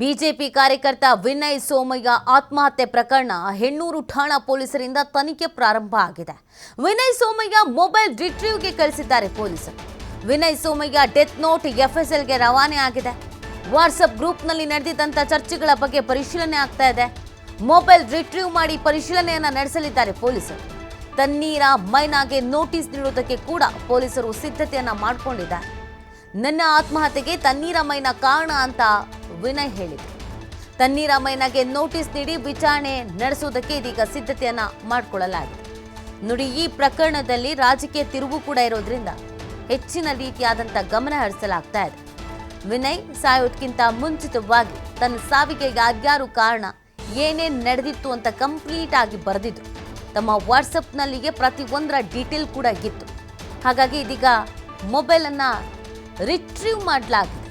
BJP ಕಾರ್ಯಕರ್ತ ವಿನಯ್ ಸೋಮಯ್ಯ ಆತ್ಮಹತ್ಯೆ ಪ್ರಕರಣ ಹೆಣ್ಣೂರು ಠಾಣಾ ಪೊಲೀಸರಿಂದ ತನಿಖೆ ಪ್ರಾರಂಭ ಆಗಿದೆ. ವಿನಯ್ ಸೋಮಯ್ಯ ಮೊಬೈಲ್ ರಿಟ್ರೀವ್ಗೆ ಕಳಿಸಿದ್ದಾರೆ ಪೊಲೀಸರು. ವಿನಯ್ ಸೋಮಯ್ಯ ಡೆತ್ ನೋಟ್ ಎಫ್ಎಸ್ಎಲ್ಗೆ ರವಾನೆ ಆಗಿದೆ. ವಾಟ್ಸಪ್ ಗ್ರೂಪ್ನಲ್ಲಿ ನಡೆದಿದ್ದಂಥ ಚರ್ಚೆಗಳ ಬಗ್ಗೆ ಪರಿಶೀಲನೆ ಆಗ್ತಾ ಇದೆ. ಮೊಬೈಲ್ ರಿಟ್ರೀವ್ ಮಾಡಿ ಪರಿಶೀಲನೆಯನ್ನ ನಡೆಸಲಿದ್ದಾರೆ ಪೊಲೀಸರು. ತನ್ನೀರ ಮೈನಾಗೆ ನೋಟಿಸ್ ನೀಡುವುದಕ್ಕೆ ಕೂಡ ಪೊಲೀಸರು ಸಿದ್ಧತೆಯನ್ನ ಮಾಡಿಕೊಂಡಿದ್ದಾರೆ. ನನ್ನ ಆತ್ಮಹತ್ಯೆಗೆ ತನ್ನೀರ ಮೈನಾ ಕಾರಣ ಅಂತ ವಿನಯ್ ಹೇಳಿದರು. ತನ್ನೀರ ಮೈನಾಗೆ ನೋಟಿಸ್ ನೀಡಿ ವಿಚಾರಣೆ ನಡೆಸುವುದಕ್ಕೆ ಇದೀಗ ಸಿದ್ಧತೆಯನ್ನ ಮಾಡಿಕೊಳ್ಳಲಾಗಿದೆ. ನೋಡಿ, ಈ ಪ್ರಕರಣದಲ್ಲಿ ರಾಜಕೀಯ ತಿರುವು ಕೂಡ ಇರೋದ್ರಿಂದ ಹೆಚ್ಚಿನ ರೀತಿಯಾದಂಥ ಗಮನ ಹರಿಸಲಾಗ್ತಾ ಇದೆ. ವಿನಯ್ ಸಾಯೋದಕ್ಕಿಂತ ಮುಂಚಿತವಾಗಿ ತನ್ನ ಸಾವಿಗೆ ಯಾರ್ಯಾರು ಕಾರಣ, ಏನೇನು ನಡೆದಿತ್ತು ಅಂತ ಕಂಪ್ಲೀಟ್ ಆಗಿ ಬರೆದಿದ್ರು. ತಮ್ಮ ವಾಟ್ಸಪ್ನಲ್ಲಿಗೆ ಪ್ರತಿಯೊಂದರ ಡೀಟೇಲ್ ಕೂಡ ಇತ್ತು. ಹಾಗಾಗಿ ಇದೀಗ ಮೊಬೈಲನ್ನು ರಿಟ್ರೀವ್ ಮಾಡಲಾಗಿದೆ.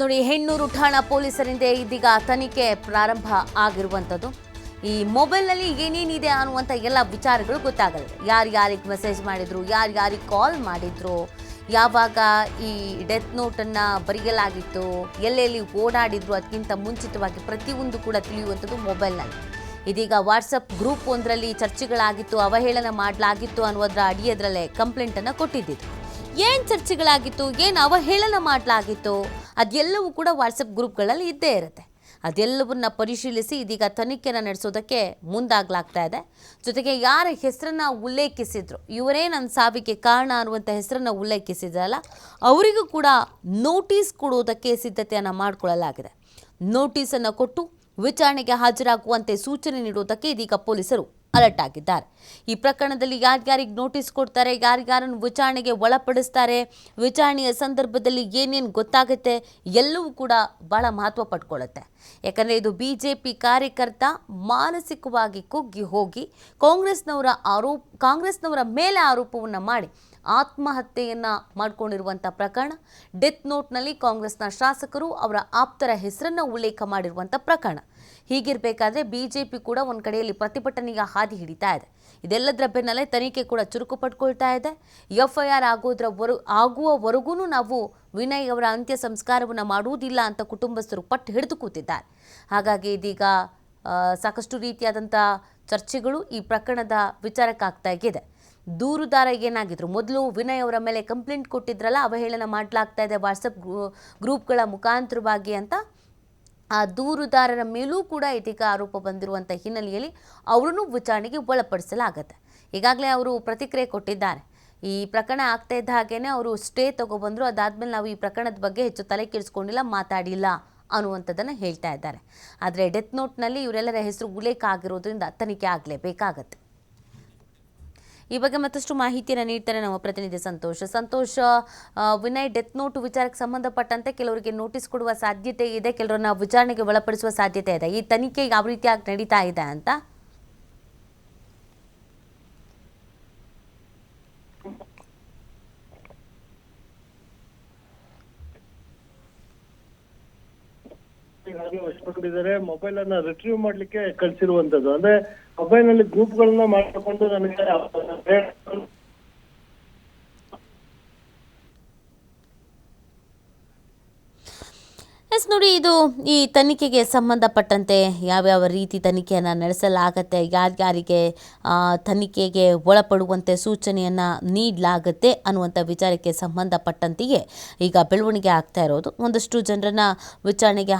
ನೋಡಿ, ಹೆಣ್ಣೂರು ಠಾಣಾ ಪೊಲೀಸರಿಂದ ಇದೀಗ ತನಿಖೆ ಪ್ರಾರಂಭ ಆಗಿರುವಂಥದ್ದು. ಈ ಮೊಬೈಲ್ನಲ್ಲಿ ಏನೇನಿದೆ ಅನ್ನುವಂಥ ಎಲ್ಲ ವಿಚಾರಗಳು ಗೊತ್ತಾಗಲಿದೆ. ಯಾರಿಗೆ ಮೆಸೇಜ್ ಮಾಡಿದ್ರು, ಯಾರಿಗೆ ಕಾಲ್ ಮಾಡಿದ್ರು, ಯಾವಾಗ ಈ ಡೆತ್ ನೋಟನ್ನು ಬರೆಯಲಾಗಿತ್ತು, ಎಲ್ಲೆಲ್ಲಿ ಓಡಾಡಿದ್ರು, ಅದಕ್ಕಿಂತ ಮುಂಚಿತವಾಗಿ ಪ್ರತಿಯೊಂದು ಕೂಡ ತಿಳಿಯುವಂಥದ್ದು ಮೊಬೈಲ್ನಲ್ಲಿ. ಇದೀಗ ವಾಟ್ಸಪ್ ಗ್ರೂಪ್ ಒಂದರಲ್ಲಿ ಚರ್ಚೆಗಳಾಗಿತ್ತು, ಅವಹೇಳನ ಮಾಡಲಾಗಿತ್ತು ಅನ್ನೋದರ ಅಡಿಯದ್ರಲ್ಲೇ ಕಂಪ್ಲೇಂಟನ್ನು ಕೊಟ್ಟಿದ್ದಿತ್ತು. ಏನು ಚರ್ಚೆಗಳಾಗಿತ್ತು, ಏನು ಅವಹೇಳನ ಮಾಡಲಾಗಿತ್ತು, ಅದೆಲ್ಲವೂ ಕೂಡ ವಾಟ್ಸಪ್ ಗ್ರೂಪ್ಗಳಲ್ಲಿ ಇದ್ದೇ ಇರುತ್ತೆ. ಅದೆಲ್ಲವನ್ನ ಪರಿಶೀಲಿಸಿ ಇದೀಗ ತನಿಖೆಯನ್ನು ನಡೆಸೋದಕ್ಕೆ ಮುಂದಾಗಲಾಗ್ತಾ ಇದೆ. ಜೊತೆಗೆ ಯಾರ ಹೆಸರನ್ನು ಉಲ್ಲೇಖಿಸಿದ್ರು, ಇವರೇ ನನ್ನ ಸಾವಿಗೆ ಕಾರಣ ಅನ್ನುವಂಥ ಹೆಸರನ್ನು ಉಲ್ಲೇಖಿಸಿದ್ರಲ್ಲ, ಅವರಿಗೂ ಕೂಡ ನೋಟಿಸ್ ಕೊಡುವುದಕ್ಕೆ ಸಿದ್ಧತೆಯನ್ನು ಮಾಡಿಕೊಳ್ಳಲಾಗಿದೆ. ನೋಟಿಸನ್ನು ಕೊಟ್ಟು ವಿಚಾರಣೆಗೆ ಹಾಜರಾಗುವಂತೆ ಸೂಚನೆ ನೀಡುವುದಕ್ಕೆ ಇದೀಗ ಪೊಲೀಸರು ಅಲರ್ಟ್ ಆಗಿದ್ದಾರೆ. ಈ ಪ್ರಕರಣದಲ್ಲಿ ಯಾರ್ಯಾರಿಗೆ ನೋಟಿಸ್ ಕೊಡ್ತಾರೆ, ಯಾರ್ಯಾರನ್ನು ವಿಚಾರಣೆಗೆ ಒಳಪಡಿಸ್ತಾರೆ, ವಿಚಾರಣೆಯ ಸಂದರ್ಭದಲ್ಲಿ ಏನೇನು ಗೊತ್ತಾಗುತ್ತೆ, ಎಲ್ಲವೂ ಕೂಡ ಬಹಳ ಮಹತ್ವ ಪಡ್ಕೊಳ್ಳುತ್ತೆ. ಯಾಕಂದರೆ ಇದು ಬಿಜೆಪಿ ಕಾರ್ಯಕರ್ತ ಮಾನಸಿಕವಾಗಿ ಕುಗ್ಗಿ ಹೋಗಿ ಕಾಂಗ್ರೆಸ್ನವರ ಮೇಲೆ ಆರೋಪವನ್ನು ಮಾಡಿ ಆತ್ಮಹತ್ಯೆಯನ್ನು ಮಾಡಿಕೊಂಡಿರುವಂಥ ಪ್ರಕರಣ. ಡೆತ್ ನೋಟ್ನಲ್ಲಿ ಕಾಂಗ್ರೆಸ್ನ ಶಾಸಕರು ಅವರ ಆಪ್ತರ ಹೆಸರನ್ನು ಉಲ್ಲೇಖ ಮಾಡಿರುವಂಥ ಪ್ರಕರಣ. ಹೀಗಿರಬೇಕಾದ್ರೆ ಬಿಜೆಪಿ ಕೂಡ ಒಂದು ಕಡೆಯಲ್ಲಿ ಪ್ರತಿಭಟನೆಯ ಹಾದಿ ಹಿಡಿತಾ ಇದೆ. ಇದೆಲ್ಲದರ ಬೆನ್ನಲ್ಲೇ ತನಿಖೆ ಕೂಡ ಚುರುಕು ಪಡ್ಕೊಳ್ತಾ ಇದೆ. FIR ಆಗುವವರೆಗೂ ನಾವು ವಿನಯ್ ಅವರ ಅಂತ್ಯ ಸಂಸ್ಕಾರವನ್ನು ಮಾಡುವುದಿಲ್ಲ ಅಂತ ಕುಟುಂಬಸ್ಥರು ಪಟ್ಟು ಹಿಡಿದು ಕೂತಿದ್ದಾರೆ. ಹಾಗಾಗಿ ಇದೀಗ ಸಾಕಷ್ಟು ರೀತಿಯಾದಂಥ ಚರ್ಚೆಗಳು ಈ ಪ್ರಕರಣದ ವಿಚಾರಕ್ಕಾಗ್ತಾ ಇದೆ. ದೂರುದಾರ ಏನಾಗಿದ್ರು, ಮೊದಲು ವಿನಯ್ ಅವರ ಮೇಲೆ ಕಂಪ್ಲೇಂಟ್ ಕೊಟ್ಟಿದ್ರಲ್ಲ, ಅವಹೇಳನ ಮಾಡಲಾಗ್ತಾ ಇದೆ ವಾಟ್ಸಪ್ ಗ್ರೂಪ್ಗಳ ಮುಖಾಂತರವಾಗಿ ಅಂತ, ಆ ದೂರುದಾರರ ಮೇಲೂ ಕೂಡ ಇದೀಗ ಆರೋಪ ಬಂದಿರುವಂಥ ಹಿನ್ನೆಲೆಯಲ್ಲಿ ಅವರನ್ನು ವಿಚಾರಣೆಗೆ ಒಳಪಡಿಸಲಾಗುತ್ತೆ. ಈಗಾಗಲೇ ಅವರು ಪ್ರತಿಕ್ರಿಯೆ ಕೊಟ್ಟಿದ್ದಾರೆ. ಈ ಪ್ರಕರಣ ಆಗ್ತಾ ಇದ್ದ ಹಾಗೇನೆ ಅವರು ಸ್ಟೇ ತಗೊಬಂದರು. ಅದಾದಮೇಲೆ ನಾವು ಈ ಪ್ರಕರಣದ ಬಗ್ಗೆ ಹೆಚ್ಚು ತಲೆ ಕೆಡಿಸ್ಕೊಂಡಿಲ್ಲ, ಮಾತಾಡಿಲ್ಲ ಅನ್ನುವಂಥದ್ದನ್ನು ಹೇಳ್ತಾ ಇದ್ದಾರೆ. ಆದರೆ ಡೆತ್ ನೋಟ್ನಲ್ಲಿ ಇವರೆಲ್ಲರ ಹೆಸರು ಉಲ್ಲೇಖ ಆಗಿರೋದ್ರಿಂದ ತನಿಖೆ ಆಗಲೇಬೇಕಾಗತ್ತೆ. ಈ ಬಗ್ಗೆ ಮತ್ತಷ್ಟು ಮಾಹಿತಿಯನ್ನು ನೀಡ್ತಾರೆ ನಮ್ಮ ಪ್ರತಿನಿಧಿ ಸಂತೋಷ್. ವಿನಯ್ ಡೆತ್ ನೋಟ್ ವಿಚಾರಕ್ಕೆ ಸಂಬಂಧಪಟ್ಟಂತೆ ಕೆಲವರಿಗೆ ನೋಟಿಸ್ ಕೊಡುವ ಸಾಧ್ಯತೆ ಇದೆ, ಕೆಲವರನ್ನ ವಿಚಾರಣೆಗೆ ಒಳಪಡಿಸುವ ಸಾಧ್ಯತೆ ಇದೆ. ಈ ತನಿಖೆ ಯಾವ ರೀತಿಯಾಗಿ ನಡೀತಾ ಇದೆ ಅಂತ? ವಶಪಡಿಸಿದ್ದಾರೆ. ಮೊಬೈಲ್ ಅನ್ನ ರಿಟ್ರೀವ್ ಮಾಡ್ಲಿಕ್ಕೆ ಕಳಿಸಿರುವಂತದ್ದು. ಅಂದ್ರೆ ಮೊಬೈಲ್ ನಲ್ಲಿ ಗ್ರೂಪ್ ಗಳನ್ನ ಮಾಡಿಕೊಂಡು ನನಗೆ ನೋಡಿ, ಇದು ಈ ತನಿಖೆಗೆ ಸಂಬಂಧಪಟ್ಟಂತೆ ಯಾವ್ಯಾವ ರೀತಿ ತನಿಖೆಯನ್ನು ನಡೆಸಲಾಗತ್ತೆ, ಯಾರ್ಯಾರಿಗೆ ತನಿಖೆಗೆ ಒಳಪಡುವಂತೆ ಸೂಚನೆಯನ್ನು ನೀಡಲಾಗುತ್ತೆ ಅನ್ನುವಂಥ ವಿಚಾರಕ್ಕೆ ಸಂಬಂಧಪಟ್ಟಂತೆಯೇ ಈಗ ಬೆಳವಣಿಗೆ ಆಗ್ತಾ ಇರೋದು. ಒಂದಷ್ಟು ಜನರನ್ನು ವಿಚಾರಣೆಗೆ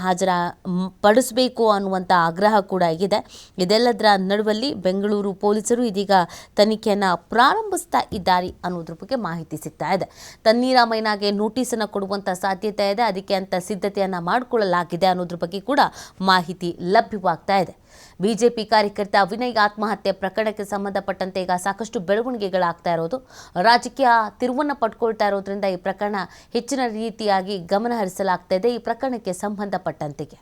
ಪಡಿಸಬೇಕು ಅನ್ನುವಂಥ ಆಗ್ರಹ ಕೂಡ ಇದೆ. ಇದೆಲ್ಲದರ ನಡುವಲ್ಲಿ ಬೆಂಗಳೂರು ಪೊಲೀಸರು ಇದೀಗ ತನಿಖೆಯನ್ನು ಪ್ರಾರಂಭಿಸ್ತಾ ಇದ್ದಾರೆ ಅನ್ನೋದ್ರ ಬಗ್ಗೆ ಮಾಹಿತಿ ಸಿಗ್ತಾ ಇದೆ. ತನ್ನೀರ ಮೈನಾಗೆ ನೋಟಿಸನ್ನು ಕೊಡುವಂಥ ಸಾಧ್ಯತೆ ಇದೆ, ಅದಕ್ಕೆ ಅಂತ ಸಿದ್ಧತೆಯನ್ನು ಮಾಡಿಕೊಳ್ಳಲಾಗಿದೆ ಅನ್ನೋದ್ರ ಬಗ್ಗೆ ಕೂಡ ಮಾಹಿತಿ ಲಭ್ಯವಾಗ್ತಾ ಇದೆ. ಬಿಜೆಪಿ ಕಾರ್ಯಕರ್ತ ವಿನಯ್ ಆತ್ಮಹತ್ಯೆ ಪ್ರಕರಣಕ್ಕೆ ಸಂಬಂಧಪಟ್ಟಂತೆ ಈಗ ಸಾಕಷ್ಟು ಬೆಳವಣಿಗೆಗಳಾಗ್ತಾ ಇರೋದು, ರಾಜಕೀಯ ತಿರುವನ್ನು ಪಡ್ಕೊಳ್ತಾ ಇರೋದ್ರಿಂದ ಈ ಪ್ರಕರಣ ಹೆಚ್ಚಿನ ರೀತಿಯಾಗಿ ಗಮನ ಹರಿಸಲಾಗ್ತಾ ಇದೆ ಈ ಪ್ರಕರಣಕ್ಕೆ ಸಂಬಂಧಪಟ್ಟಂತೆಗೆ.